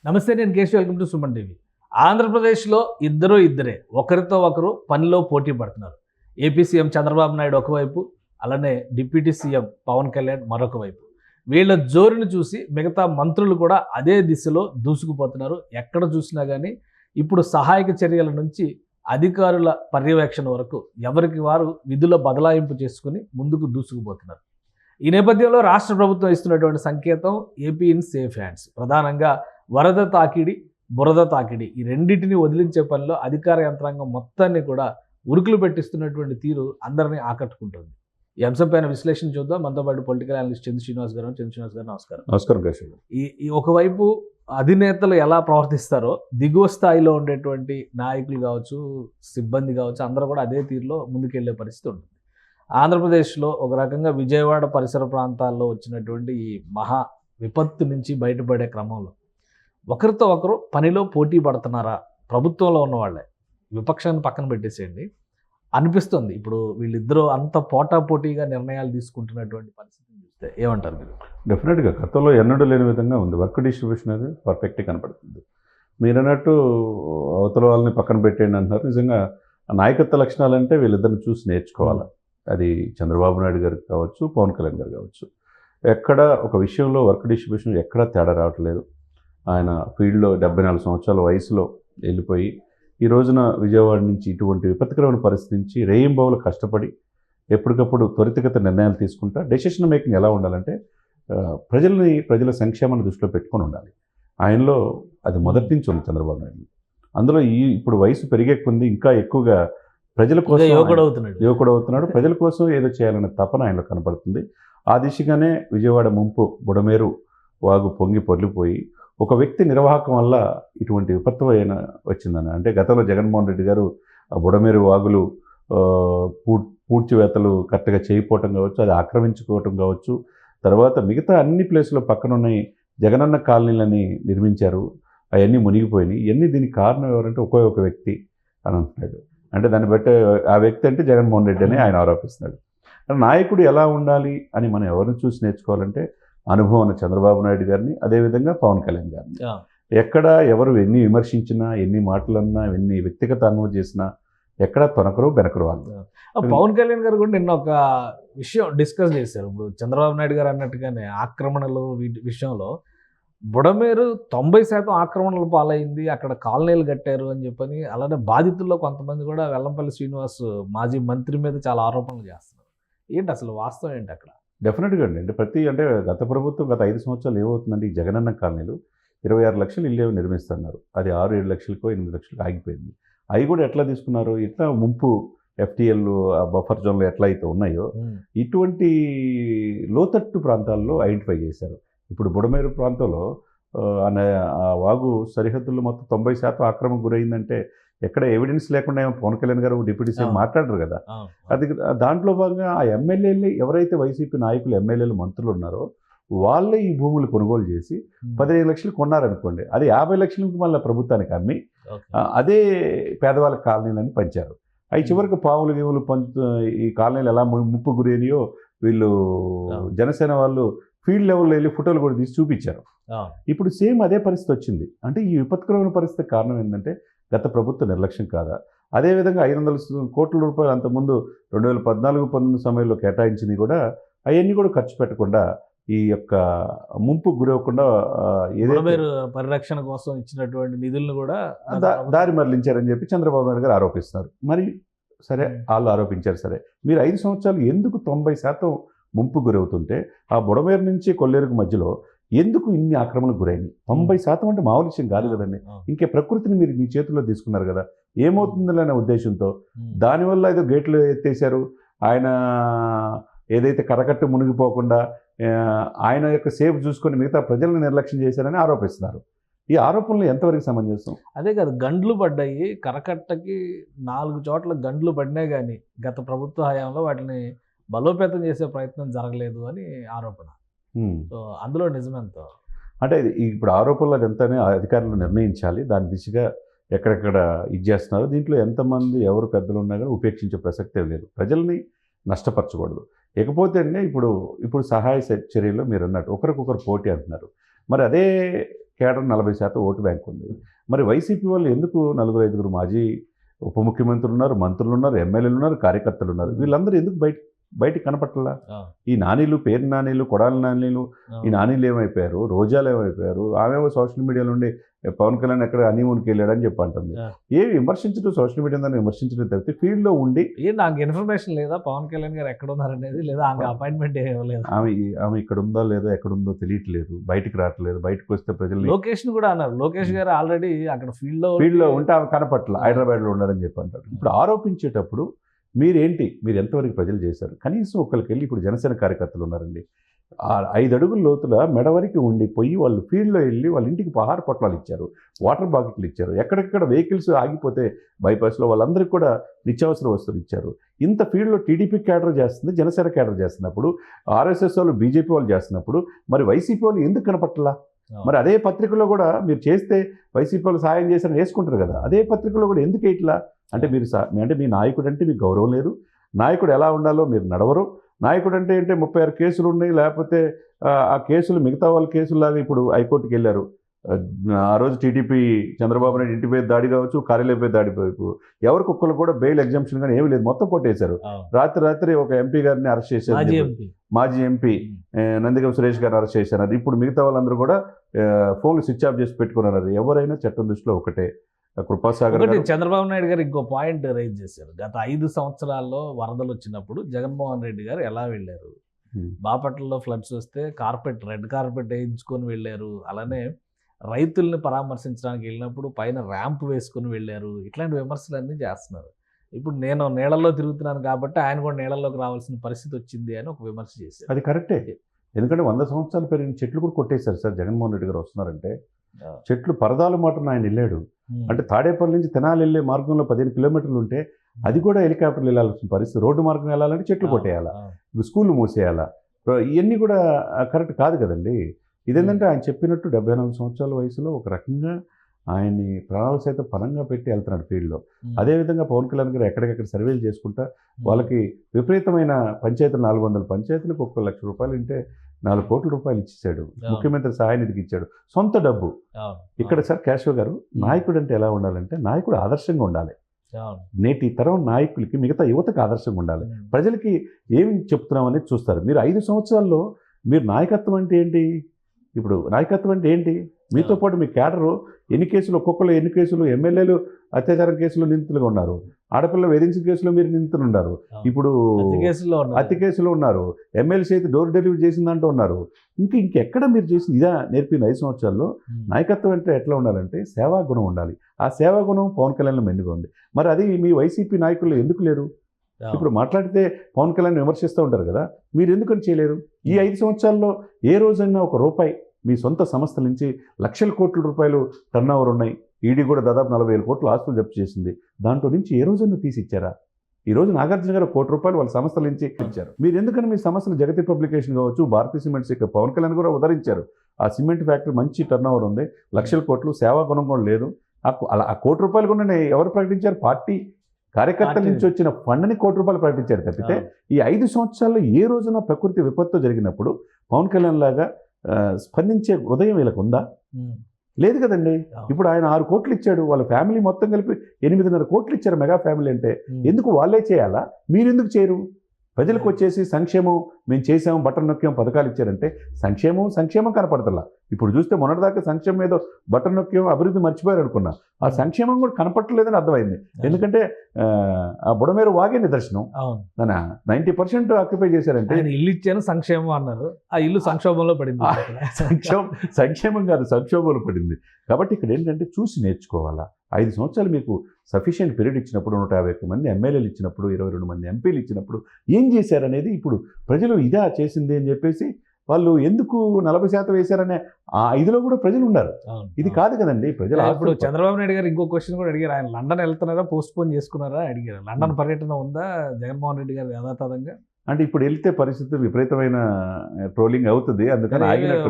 నమస్తే, నేను Keshav. Welcome to Suman TV. ఆంధ్రప్రదేశ్లో ఇద్దరే ఒకరితో ఒకరు పనిలో పోటీ పడుతున్నారు. ఏపీ సీఎం చంద్రబాబు నాయుడు ఒకవైపు, అలానే డిప్యూటీ సీఎం పవన్ కళ్యాణ్ మరొక వైపు. వీళ్ళ జోరుని చూసి మిగతా మంత్రులు కూడా అదే దిశలో దూసుకుపోతున్నారు. ఎక్కడ చూసినా కానీ ఇప్పుడు సహాయక చర్యల నుంచి అధికారుల పర్యవేక్షణ వరకు ఎవరికి వారు విధుల బదలాయింపు చేసుకుని ముందుకు దూసుకుపోతున్నారు. ఈ నేపథ్యంలో రాష్ట్ర ప్రభుత్వం ఇస్తున్నటువంటి సంకేతం ఏపీ ఇన్ సేఫ్ హ్యాండ్స్. ప్రధానంగా వరద తాకిడి, బురద తాకిడి ఈ రెండింటిని వదిలించే పనిలో అధికార యంత్రాంగం మొత్తాన్ని కూడా ఉరుకులు పెట్టిస్తున్నటువంటి తీరు అందరినీ ఆకట్టుకుంటుంది. ఈ అంశంపైన విశ్లేషణ చూద్దాం. మనతో పాటు పొలిటికల్ అనలిస్ట్ చంద్ర శ్రీనివాస్ గారు. నమస్కారం. నమస్కారం కేశవ్. ఈ ఒకవైపు అధినేతలు ఎలా ప్రవర్తిస్తారో దిగువ స్థాయిలో ఉండేటువంటి నాయకులు కావచ్చు, సిబ్బంది కావచ్చు, అందరూ కూడా అదే తీరులో ముందుకెళ్లే పరిస్థితి ఉంటుంది. ఆంధ్రప్రదేశ్లో ఒక రకంగా విజయవాడ పరిసర ప్రాంతాల్లో వచ్చినటువంటి ఈ మహా విపత్తు నుంచి బయటపడే క్రమంలో ఒకరితో ఒకరు పనిలో పోటీ పడుతున్నారా? ప్రభుత్వంలో ఉన్న వాళ్ళే, విపక్షాన్ని పక్కన పెట్టేసేయండి, అనిపిస్తుంది. ఇప్పుడు వీళ్ళిద్దరూ అంత పోటాపోటీగా నిర్ణయాలు తీసుకుంటున్నటువంటి పరిస్థితిని చూస్తే ఏమంటారు మీరు? డెఫినెట్గా గతంలో ఎన్నడూ లేని విధంగా ఉంది. వర్క్ డిస్ట్రిబ్యూషన్ అనేది పర్ఫెక్ట్గా కనపడుతుంది. మీరు అన్నట్టు అవతల వాళ్ళని పక్కన పెట్టేయండి అంటున్నారు. నిజంగా నాయకత్వ లక్షణాలు అంటే వీళ్ళిద్దరిని చూసి నేర్చుకోవాలి. అది చంద్రబాబు నాయుడు గారికి కావచ్చు, పవన్ కళ్యాణ్ గారు కావచ్చు. ఎక్కడ ఒక విషయంలో వర్క్ డిస్ట్రిబ్యూషన్ ఎక్కడా తేడా రావట్లేదు. ఆయన ఫీల్డ్లో 74 సంవత్సరాల వయసులో వెళ్ళిపోయి ఈ రోజున విజయవాడ నుంచి ఇటువంటి విపత్కరమైన పరిస్థితి నుంచి రేయింబౌలు కష్టపడి ఎప్పటికప్పుడు త్వరితగత నిర్ణయాలు తీసుకుంటా డెసిషన్ మేకింగ్ ఎలా ఉండాలంటే ప్రజల సంక్షేమాన్ని దృష్టిలో పెట్టుకొని ఉండాలి. ఆయనలో అది మొదటి నుంచి ఉంది చంద్రబాబు నాయుడు. అందులో ఇప్పుడు వయసు పెరిగే కొంది ఇంకా ఎక్కువగా ప్రజల కోసం యువకుడు అవుతున్నాడు. ప్రజల కోసం ఏదో చేయాలనే తపన ఆయనలో కనపడుతుంది. ఆ దిశగానే విజయవాడ ముంపు బుడమేరు వాగు పొంగి పొర్లిపోయి ఒక వ్యక్తి నిర్వాహకం వల్ల ఇటువంటి విపత్తు వచ్చిందని. అంటే గతంలో జగన్మోహన్ రెడ్డి గారు బుడమేరు వాగులు పూడ్చివేతలు కరెక్ట్గా చేయకపోవటం కావచ్చు, అది ఆక్రమించుకోవటం కావచ్చు, తర్వాత మిగతా అన్ని ప్లేసులో పక్కనున్నాయి జగనన్న కాలనీలని నిర్మించారు, అవన్నీ మునిగిపోయినాయి. ఇవన్నీ దీనికి కారణం ఎవరంటే ఒక వ్యక్తి అని అంటున్నాడు. అంటే దాన్ని బట్టి ఆ వ్యక్తి అంటే జగన్మోహన్ రెడ్డి అని ఆయన ఆరోపిస్తున్నాడు. నాయకుడు ఎలా ఉండాలి అని మనం ఎవరిని చూసి నేర్చుకోవాలంటే అనుభవం ఉన్న చంద్రబాబు నాయుడు గారిని, అదేవిధంగా పవన్ కళ్యాణ్ గారిని. ఎక్కడ ఎవరు ఎన్ని విమర్శించినా, ఎన్ని మాటలన్నా, ఎన్ని వ్యక్తిగత అనుభవం చేసినా ఎక్కడ తొనకరు బెనకరు వాళ్ళు. పవన్ కళ్యాణ్ గారు కూడా నిన్న ఒక విషయం డిస్కస్ చేశారు. ఇప్పుడు చంద్రబాబు నాయుడు గారు అన్నట్టుగానే ఆక్రమణలు విషయంలో బుడమేరు 90% ఆక్రమణలు పాలైంది, అక్కడ కాలనీలు కట్టారు అని చెప్పని. అలానే బాధితుల్లో కొంతమంది కూడా వెల్లంపల్లి శ్రీనివాస్ మాజీ మంత్రి మీద చాలా ఆరోపణలు చేస్తున్నారు. ఏంటి అసలు వాస్తవం ఏంటి అక్కడ? డెఫినెట్గా అండి. అంటే గత ప్రభుత్వం గత 5 సంవత్సరాలు ఏమవుతుందంటే ఈ జగనన్న కాలనీలు 26 లక్షలు ఇల్లు నిర్మిస్తున్నారు. అది 6-7 లక్షలకో 8 లక్షలకు ఆగిపోయింది. అవి కూడా ఎట్లా తీసుకున్నారు? ఇట్లా ముంపు ఎఫ్టీఎల్ బఫర్ జోన్లు ఎట్లా అయితే ఉన్నాయో ఇటువంటి లోతట్టు ప్రాంతాల్లో ఐడెంటిఫై చేశారు. ఇప్పుడు బుడమేరు ప్రాంతంలో ఆ వాగు సరిహద్దుల్లో మొత్తం 90% ఆక్రమణకు గురైందంటే ఎక్కడ ఎవిడెన్స్ లేకుండా పవన్ కళ్యాణ్ గారు డిప్యూటీ సీఎం మాట్లాడరు కదా. అది దాంట్లో భాగంగా ఆ ఎమ్మెల్యేలు ఎవరైతే వైసీపీ నాయకులు, ఎమ్మెల్యేలు, మంత్రులు ఉన్నారో వాళ్ళే ఈ భూములు కొనుగోలు చేసి 15 లక్షలు కొన్నారనుకోండి, అది 50 లక్షలకు మళ్ళీ ప్రభుత్వానికి అమ్మి అదే పేదవాళ్ళ కాలనీలని పంచారు. అవి చివరికి పాములు గేములు ఈ కాలనీలు ఎలా ముప్పు గురైనాయో వీళ్ళు జనసేన వాళ్ళు ఫీల్డ్ లెవెల్లో వెళ్ళి ఫోటోలు కూడా తీసి చూపించారు. ఇప్పుడు సేమ్ అదే పరిస్థితి వచ్చింది. అంటే ఈ విపత్కరమైన పరిస్థితి కారణం ఏంటంటే గత ప్రభుత్వ నిర్లక్ష్యం కాదా? అదేవిధంగా 500 కోట్ల రూపాయలు అంతకుముందు 2014-19 సమయంలో కేటాయించింది కూడా అవన్నీ కూడా ఖర్చు పెట్టకుండా ఈ యొక్క ముంపు గురవకుండా పరిరక్షణ కోసం ఇచ్చినటువంటి నిధులను కూడా దారి మరలించారని చెప్పి చంద్రబాబు నాయుడు గారు ఆరోపిస్తున్నారు. మరి సరే, వాళ్ళు ఆరోపించారు. సరే, మీరు 5 సంవత్సరాలు ఎందుకు 90% ముంపు గురవుతుంటే ఆ బుడమేరు నుంచి కొల్లేరుకు మధ్యలో ఎందుకు ఇన్ని ఆక్రమణకు గురైంది? 90% అంటే మామూలు విషయం కాదు కదండి. ఇంకే ప్రకృతిని మీరు మీ చేతుల్లో తీసుకున్నారు కదా, ఏమవుతుందనే ఉద్దేశంతో దానివల్ల ఏదో గేట్లు ఎత్తేసారు. ఆయన ఏదైతే కరకట్టు మునిగిపోకుండా ఆయన యొక్క సేఫ్ చూసుకొని మిగతా ప్రజలను నిర్లక్ష్యం చేశారని ఆరోపిస్తున్నారు. ఈ ఆరోపణలు ఎంతవరకు సమంజసం? అదే కాదు, గండ్లు పడ్డాయి, కరకట్టకి 4 చోట్ల గండ్లు పడినాయి, కానీ గత ప్రభుత్వ హయాంలో వాటిని బలోపేతం చేసే ప్రయత్నం జరగలేదు అని ఆరోపణ. సో అందులో నిజమెంతో అంటే ఇప్పుడు ఆరోపణలు అదంతానే అధికారులు నిర్ణయించాలి. దాని దిశగా ఎక్కడెక్కడ ఇది చేస్తున్నారు. దీంట్లో ఎంతమంది ఎవరు పెద్దలు ఉన్నా కానీ ఉపేక్షించే ప్రసక్తే లేదు. ప్రజల్ని నష్టపరచకూడదు. ఇకపోతే ఇప్పుడు సహాయ చర్యల్లో మీరు అన్నట్టు ఒకరికొకరు పోటీ అంటున్నారు. మరి అదే కేడర్ 40% ఓటు బ్యాంక్ ఉంది. మరి వైసీపీ వాళ్ళు ఎందుకు 4-5 మాజీ ఉప ముఖ్యమంత్రులు ఉన్నారు, మంత్రులు ఉన్నారు, ఎమ్మెల్యేలు ఉన్నారు, కార్యకర్తలు ఉన్నారు, వీళ్ళందరూ ఎందుకు బయటికి కనపట్లా? ఈ నానీలు, పేరు నానీలు, కొడాలి నానీలు, ఈ నానీలు ఏమైపోయారు, రోజాలు ఏమైపోయారు, ఆమెమో సోషల్ మీడియాలో ఉండి పవన్ కళ్యాణ్ ఎక్కడ హనీమూన్కి వెళ్ళాడని చెప్పి అంటుంది. ఏమి విమర్శించడం, సోషల్ మీడియా దాన్ని విమర్శించడం తప్పితే ఫీల్డ్లో ఉండి నాకు ఇన్ఫర్మేషన్ లేదా పవన్ కళ్యాణ్ గారు ఎక్కడ ఉన్నారనేది, లేదా ఆమె అపాయింట్మెంట్ ఇవ్వలేదు, ఆమె ఇక్కడ ఉందో లేదో ఎక్కడుందో తెలియట్లేదు, బయటికి రావట్లేదు, బయటకు వస్తే ప్రజలు లొకేషన్ కూడా అన్నారు. లోకేష్ గారు ఆల్రెడీ అక్కడ ఫీల్డ్లో ఉంటే ఆమె కనపట్ల, హైదరాబాద్లో ఉన్నారని చెప్పి అంటారు. ఇప్పుడు ఆరోపించేటప్పుడు మీరు ఎంతవరకు ప్రజలు చేశారు? కనీసం ఒక్కరికి వెళ్ళి, ఇప్పుడు జనసేన కార్యకర్తలు ఉన్నారండి, 5 అడుగుల లోతుల మెడ వరకు ఉండిపోయి వాళ్ళు ఫీల్డ్లో వెళ్ళి వాళ్ళ ఇంటికి ఆహార పొట్లాలు ఇచ్చారు, వాటర్ బాకెట్లు ఇచ్చారు, ఎక్కడెక్కడ వెహికల్స్ ఆగిపోతే బైపాస్లో వాళ్ళందరికీ కూడా నిత్యావసర వస్తువులు ఇచ్చారు. ఇంత ఫీల్డ్లో టీడీపీ క్యాడర్ చేస్తుంది, జనసేన క్యాడర్ చేస్తున్నప్పుడు, ఆర్ఎస్ఎస్ వాళ్ళు, బీజేపీ వాళ్ళు చేస్తున్నప్పుడు మరి వైసీపీ వాళ్ళు ఎందుకు కనపట్లా? మరి అదే పత్రికలో కూడా మీరు చేస్తే వైసీపీ వాళ్ళు సాయం చేశారని వేసుకుంటారు కదా, అదే పత్రికలో కూడా ఎందుకు ఇట్లా? అంటే మీరు అంటే మీ నాయకుడు అంటే మీకు గౌరవం లేదు, నాయకుడు ఎలా ఉండాలో మీరు నడవరు. నాయకుడు అంటే 36 కేసులు ఉన్నాయి, లేకపోతే ఆ కేసులు మిగతా వాళ్ళ కేసుల్లాగా ఇప్పుడు హైకోర్టుకి వెళ్ళారు. ఆ రోజు టీడీపీ చంద్రబాబు నాయుడు ఇంటిపై దాడి కావచ్చు, కార్యాలయంపై దాడి కావచ్చు, ఎవరికి ఒక్కరు కూడా బెయిల్ ఎగ్జామ్షన్ కానీ ఏమీ లేదు, మొత్తం కొట్టేశారు. రాత్రి ఒక ఎంపీ గారిని అరెస్ట్ చేశారు, మాజీ ఎంపీ నందిగం సురేష్ గారిని అరెస్ట్ చేశారు. ఇప్పుడు మిగతా వాళ్ళందరూ కూడా ఫోన్లు స్విచ్ ఆఫ్ చేసి పెట్టుకున్నారు. ఎవరైనా చట్టం దృష్టిలో ఒకటే. కృపాసాగర్ చంద్రబాబు నాయుడు గారు ఇంకో పాయింట్ రైజ్ చేశారు. గత 5 సంవత్సరాల్లో వరదలు వచ్చినప్పుడు జగన్మోహన్ రెడ్డి గారు ఎలా వెళ్ళారు? బాపట్లలో ఫ్లడ్స్ వస్తే రెడ్ కార్పెట్ వేయించుకొని వెళ్ళారు. అలానే రైతుల్ని పరామర్శించడానికి వెళ్ళినప్పుడు పైన ర్యాంప్ వేసుకొని వెళ్ళారు. ఇట్లాంటి విమర్శలన్నీ చేస్తున్నారు. ఇప్పుడు నేను నీళ్ళల్లో తిరుగుతున్నాను కాబట్టి ఆయన కూడా నీళ్ళల్లోకి రావాల్సిన పరిస్థితి వచ్చింది అని ఒక విమర్శ చేశారు. అది కరెక్టే. ఎందుకంటే 100 సంవత్సరాలు పెరిగిన చెట్లు కూడా కొట్టేశారు సార్. జగన్మోహన్ రెడ్డి గారు వస్తున్నారంటే చెట్లు పరదాలు మాటను ఆయన వెళ్ళాడు. అంటే తాడేపల్లి నుంచి తెనాలి వెళ్ళే మార్గంలో 15 కిలోమీటర్లు ఉంటే అది కూడా హెలికాప్టర్లు వెళ్ళాల్సిన పరిస్థితి. రోడ్డు మార్గం వెళ్ళాలంటే చెట్లు కొట్టేయాలా, స్కూళ్ళు మూసేయాలా, ఇవన్నీ కూడా కరెక్ట్ కాదు కదండి. ఇదేంటంటే ఆయన చెప్పినట్టు 74 సంవత్సరాల వయసులో ఒక రకంగా ఆయన్ని ప్రాణాలు సైతం పనంగా పెట్టి వెళ్తున్నాడు ఫీల్డ్లో. అదేవిధంగా పవన్ కళ్యాణ్ గారు ఎక్కడికెక్కడ సర్వేలు చేసుకుంటా వాళ్ళకి విపరీతమైన పంచాయతీలు, 400 పంచాయతీలకు 1 లక్ష రూపాయలు అంటే 4 కోట్ల రూపాయలు ఇచ్చేసాడు. ముఖ్యమంత్రి సహాయ నిధికి ఇచ్చాడు, సొంత డబ్బు. ఇక్కడ సార్ కేశవ్ గారు, నాయకుడు అంటే ఎలా ఉండాలంటే నాయకుడు ఆదర్శంగా ఉండాలి. నేటి తరం నాయకులకి, మిగతా యువతకు ఆదర్శంగా ఉండాలి. ప్రజలకి ఏమి చెప్తున్నాం అనేది చూస్తారు. మీరు 5 సంవత్సరాల్లో మీరు నాయకత్వం అంటే ఏంటి? ఇప్పుడు నాయకత్వం అంటే ఏంటి? మీతో పాటు మీ క్యాడరు ఎన్ని కేసులు, ఒక్కొక్కరు ఎన్ని కేసులు, ఎమ్మెల్యేలు అత్యాచారం కేసులో నిందితులుగా ఉన్నారు, ఆడపిల్ల వేధించిన కేసులో మీరు నిందితులు ఉన్నారు, ఇప్పుడు అతి కేసులో ఉన్నారు, ఎమ్మెల్యే అయితే డోర్ డెలివరీ చేసిందంటూ ఉన్నారు. ఇంకెక్కడ మీరు చేసింది ఇదా నేర్పింది 5 సంవత్సరాల్లో? నాయకత్వం అంటే ఎట్లా ఉండాలంటే సేవా గుణం ఉండాలి. ఆ సేవా గుణం పవన్ కళ్యాణ్లో మెండుగా ఉంది. మరి అది మీ వైసీపీ నాయకులు ఎందుకు లేరు? ఇప్పుడు మాట్లాడితే పవన్ కళ్యాణ్ విమర్శిస్తూ ఉంటారు కదా, మీరు ఎందుకని చేయలేరు? ఈ 5 సంవత్సరాల్లో ఏ రోజైనా ₹1 మీ సొంత సంస్థల నుంచి లక్షల కోట్ల రూపాయలు టర్న్ ఓవర్ ఉన్నాయి. ఈడీ కూడా దాదాపు 40,000 కోట్ల ఆస్తులు జప్తు చేసింది. దాంట్లో నుంచి ఏ రోజైనా తీసి ఇచ్చారా? ఈరోజు నాగార్జున గారు ₹1 వాళ్ళ సంస్థల నుంచి ఇచ్చారు. మీరు ఎందుకని మీ సంస్థలు జగతి పబ్లికేషన్ కావచ్చు, భారతీయ సిమెంట్స్ ఇక్కడ పవన్ కళ్యాణ్ కూడా ఉదరించారు. ఆ సిమెంట్ ఫ్యాక్టరీ మంచి టర్న్ ఓవర్ ఉంది, లక్షల కోట్లు, సేవా గుణం కూడా లేదు. అలా ₹1 కూడా ఎవరు ప్రకటించారు? పార్టీ కార్యకర్తల నుంచి వచ్చిన ఫండ్ని ₹1 ప్రకటించారు తప్పితే ఈ 5 సంవత్సరాల్లో ఏ రోజున ప్రకృతి విపత్తు జరిగినప్పుడు పవన్ కళ్యాణ్ లాగా స్పందించే హృదయం వీళ్ళకు ఉందా? లేదు కదండి. ఇప్పుడు ఆయన 6 కోట్లు ఇచ్చాడు, వాళ్ళ ఫ్యామిలీ మొత్తం కలిపి 8.5 కోట్లు ఇచ్చారు. మెగా ఫ్యామిలీ అంటే ఎందుకు వాళ్ళే చేయాలా? మీరు ఎందుకు చేయరు? ప్రజలకు వచ్చేసి సంక్షేమం మేము చేసాము, బటన్ నొక్కాం, పథకాలు ఇచ్చారంటే సంక్షేమం కనపడతలా. ఇప్పుడు చూస్తే మొన్నటిదాకా సంక్షేమం ఏదో బటన్ నొక్కాం, అభివృద్ధి మర్చిపోయారు అనుకున్నా. ఆ సంక్షేమం కూడా కనపట్టలేదని అర్థమైంది. ఎందుకంటే ఆ బుడమేరు వాగే నిదర్శనం. 90% ఆక్యుపై చేశారంటే ఇల్లు ఇచ్చాను సంక్షేమం అన్నారు, ఆ ఇల్లు సంక్షోభంలో పడింది. సంక్షేమం కాదు, సంక్షోభంలో పడింది. కాబట్టి ఇక్కడ ఏంటంటే చూసి నేర్చుకోవాలా. 5 సంవత్సరాలు మీకు సఫిషియెంట్ పీరియడ్ ఇచ్చినప్పుడు, 151 మంది ఎమ్మెల్యేలు ఇచ్చినప్పుడు, 22 మంది ఎంపీలు ఇచ్చినప్పుడు ఏం చేశారనేది ఇప్పుడు ప్రజలు ఇదా చేసింది అని చెప్పేసి వాళ్ళు ఎందుకు 40% వేశారనే ఆ 5లో కూడా ప్రజలు ఉన్నారు. ఇది కాదు కదండి ప్రజలు. ఇప్పుడు చంద్రబాబు నాయుడు గారు ఇంకో క్వశ్చన్ కూడా అడిగారు. ఆయన లండన్ వెళ్తున్నారా, పోస్ట్ పోన్ చేసుకున్నారా అడిగారు. లండన్ పర్యటన ఉందా జగన్మోహన్ రెడ్డి గారు యథాతథంగా? అంటే ఇప్పుడు వెళ్తే పరిస్థితి విపరీతమైన ట్రోలింగ్ అవుతుంది, అందుకని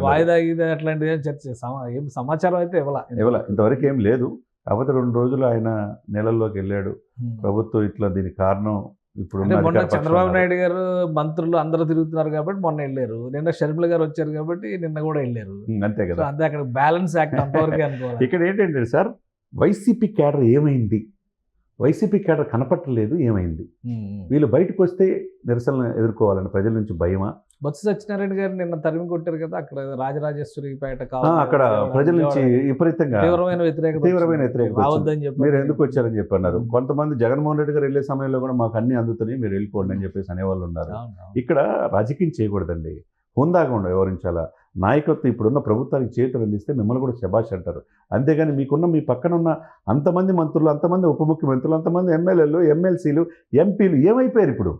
వాయిదా అట్లాంటిది చర్చ ఏం సమాచారం అయితే ఇవ్వాల ఇంతవరకు ఏం లేదు. కాకపోతే 2 రోజులు ఆయన నెలల్లోకి వెళ్ళాడు. ప్రభుత్వం ఇట్లా దీనికి కారణం ఇప్పుడు అంటే మొన్న చంద్రబాబు నాయుడు గారు మంత్రులు అందరూ తిరుగుతున్నారు కాబట్టి మొన్న వెళ్ళారు, నిన్న షర్మిల గారు వచ్చారు కాబట్టి నిన్న కూడా వెళ్ళారు. అంతే సో కదా. అంతే, అక్కడ బ్యాలెన్స్ యాక్ట్ అంతవరకే అనుకోవాలి. ఇక్కడ ఏంటంటే సార్, వైసీపీ క్యాడర్ ఏమైంది, వైసీపీ క్యాడర్ కనపట్టలేదు, ఏమైంది? వీళ్ళు బయటకు వస్తే నిరసనలు ఎదుర్కోవాలని ప్రజల నుంచి భయమా? బొత్స సత్యనారాయణ గారు నిన్న తరిమి కొట్టారు కదా, అక్కడ రాజరాజేశ్వరిపేట అక్కడ ప్రజల నుంచి విపరీతంగా తీవ్రమైన వ్యతిరేకత రావద్దని చెప్పి మీరు ఎందుకు వచ్చారని చెప్పి అన్నారు. కొంతమంది జగన్మోహన్ రెడ్డి గారు వెళ్ళే సమయంలో కూడా మాకు అన్ని అందుతున్నాయి, మీరు వెళ్ళిపోండి అని చెప్పేసి అనేవాళ్ళు ఉన్నారు. ఇక్కడ రాజకీయం చేయకూడదండి, హుందాగా ఉండవు, వ్యవహరించాలా. నాయకత్వం ఇప్పుడున్న ప్రభుత్వానికి చేతులు అందిస్తే మిమ్మల్ని కూడా శబాష్ అంటారు. అంతేగాని మీ పక్కన ఉన్న అంతమంది మంత్రులు, అంతమంది ఉప ముఖ్యమంత్రులు, అంతమంది ఎమ్మెల్యేలు, ఎమ్మెల్సీలు, ఎంపీలు ఏమైపోయారు ఇప్పుడు?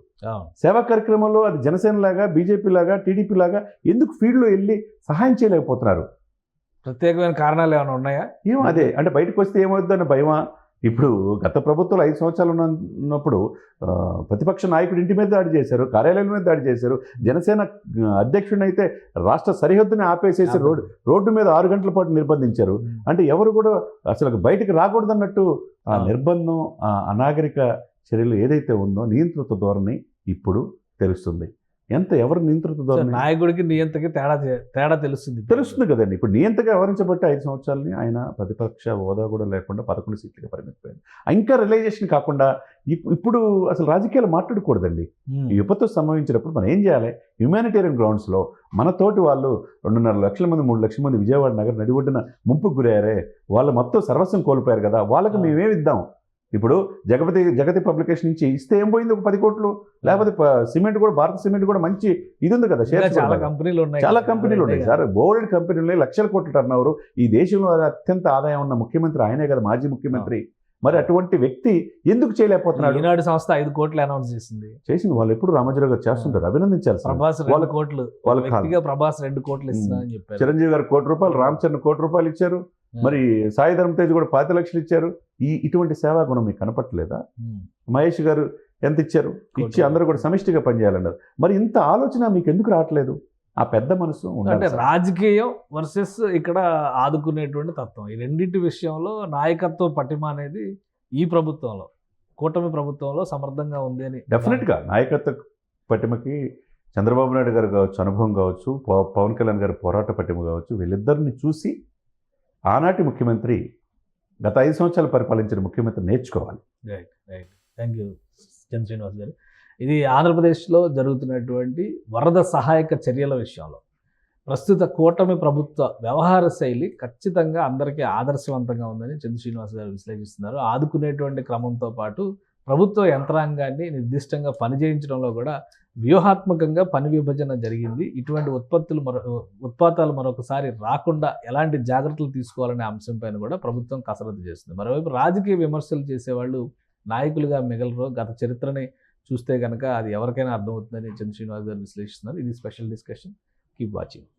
సేవా కార్యక్రమంలో అది జనసేన లాగా, బీజేపీ లాగా, టీడీపీ లాగా ఎందుకు ఫీల్డ్లో వెళ్ళి సహాయం చేయలేకపోతున్నారు? ప్రత్యేకమైన కారణాలు ఏమైనా ఉన్నాయా? అదే అంటే బయటకు వస్తే ఏమవుతుందని భయమా? ఇప్పుడు గత ప్రభుత్వాలు 5 సంవత్సరాలు ఉన్నప్పుడు ప్రతిపక్ష నాయకుడు ఇంటి మీద దాడి చేశారు, కార్యాలయం మీద దాడి చేశారు. జనసేన అధ్యక్షుడిని అయితే రాష్ట్ర సరిహద్దుని ఆపేసేసి రోడ్డు మీద 6 గంటల పాటు నిర్బంధించారు. అంటే ఎవరు కూడా అసలు బయటకు రాకూడదన్నట్టు ఆ నిర్బంధం, ఆ అనాగరిక చర్యలు ఏదైతే ఉందో, నియంత్రిత ధోరణి ఇప్పుడు తెలుస్తుంది. ఎవరు నియంత్రిత ధోరణి? నాయకుడికి నియంతకి తేడా తెలుస్తుంది కదండి. ఇప్పుడు నియంతగా వ్యవహరించబట్టి 5 సంవత్సరాలని ఆయన ప్రతిపక్ష హోదా కూడా లేకుండా 11 సీట్లుగా పరిమితమైంది. ఇంకా రియలైజేషన్ కాకుండా ఇప్పుడు అసలు రాజకీయాలు మాట్లాడకూడదండి. ఈ విపత్తు సంభవించినప్పుడు మనం ఏం చేయాలి? హ్యుమానిటేరియన్ గ్రౌండ్స్లో మన తోటి వాళ్ళు 2.5 లక్షల మంది, 3 లక్షల మంది విజయవాడ నగర నడిబొడ్డున ముంపుకు గురయ్యారే, వాళ్ళు మొత్తం సర్వస్వం కోల్పోయారు కదా, వాళ్ళకి మేమేమి ఇద్దాం? ఇప్పుడు జగతి పబ్లికేషన్ నుంచి ఇస్తే ఏం పోయింది? ఒక 10 కోట్లు. లేకపోతే సిమెంట్ కూడా, భారత సిమెంట్ కూడా మంచి ఇది ఉంది కదా, చాలా కంపెనీలు ఉన్నాయి సార్, బోల్డ్ కంపెనీలు, లక్షల కోట్ల టర్న్ ఓవర్. ఈ దేశంలో అత్యంత ఆదాయం ఉన్న ముఖ్యమంత్రి ఆయనే కదా, మాజీ ముఖ్యమంత్రి. మరి అటువంటి వ్యక్తి ఎందుకు చేయలేకపోతున్నాడు? ఈనాడు సంస్థ 5 కోట్లు అనౌన్స్ చేసింది. వాళ్ళు ఎప్పుడు రామోజీరావు గారు చేస్తుంటారు, అభినందించాలి. ప్రభాస్ 2 కోట్లు, ప్రభాస్ 2 కోట్లు ఇస్తున్నారని చెప్పారు. చిరంజీవి గారు 1 కోటి రూపాయలు, రామ్ చరణ్ 1 కోటి రూపాయలు ఇచ్చారు. మరి సాయి ధరమ్ తేజ్ కూడా 5 లక్షలు ఇచ్చారు. ఇటువంటి సేవా గుణం మీకు కనపట్టలేదా? మహేష్ గారు ఎంత ఇచ్చారు? ఇచ్చి అందరూ కూడా సమిష్టిగా పనిచేయాలన్నారు. మరి ఇంత ఆలోచన మీకు ఎందుకు రావట్లేదు? ఆ పెద్ద మనసు అంటే రాజకీయం వర్సెస్ ఇక్కడ ఆదుకునేటువంటి తత్వం, ఈ రెండింటి విషయంలో నాయకత్వ పటిమ అనేది ఈ ప్రభుత్వంలో, కూటమి ప్రభుత్వంలో సమర్థంగా ఉంది అని. డెఫినెట్గా నాయకత్వ పటిమకి చంద్రబాబు నాయుడు గారు కావచ్చు, అనుభవం కావచ్చు, పవన్ కళ్యాణ్ గారి పోరాట పటిమ కావచ్చు, వీళ్ళిద్దరిని చూసి ఆనాటి ముఖ్యమంత్రి, గత 5 సంవత్సరాలు పరిపాలించిన ముఖ్యమంత్రి నేర్చుకోవాలి. రైట్. థ్యాంక్ యూ చంద్ర శ్రీనివాస్ గారు. ఇది ఆంధ్రప్రదేశ్లో జరుగుతున్నటువంటి వరద సహాయక చర్యల విషయంలో ప్రస్తుత కూటమి ప్రభుత్వ వ్యవహార శైలి ఖచ్చితంగా అందరికీ ఆదర్శవంతంగా ఉందని చంద్ర శ్రీనివాస్ గారు విశ్లేషిస్తున్నారు. ఆదుకునేటువంటి క్రమంతో పాటు ప్రభుత్వ యంత్రాంగాన్ని నిర్దిష్టంగా పనిచేయించడంలో కూడా వ్యూహాత్మకంగా పని విభజన జరిగింది. ఇటువంటి ఉత్పాతాలు మరొకసారి రాకుండా ఎలాంటి జాగ్రత్తలు తీసుకోవాలనే అంశంపైన కూడా ప్రభుత్వం కసరత్తు చేస్తుంది. మరోవైపు రాజకీయ విమర్శలు చేసేవాళ్ళు నాయకులుగా మిగలరు. గత చరిత్రని చూస్తే కనుక అది ఎవరికైనా అర్థమవుతుందని చంద్ర శ్రీనివాస్ గారు విశ్లేషిస్తున్నారు. ఇది స్పెషల్ డిస్కషన్. Keep watching.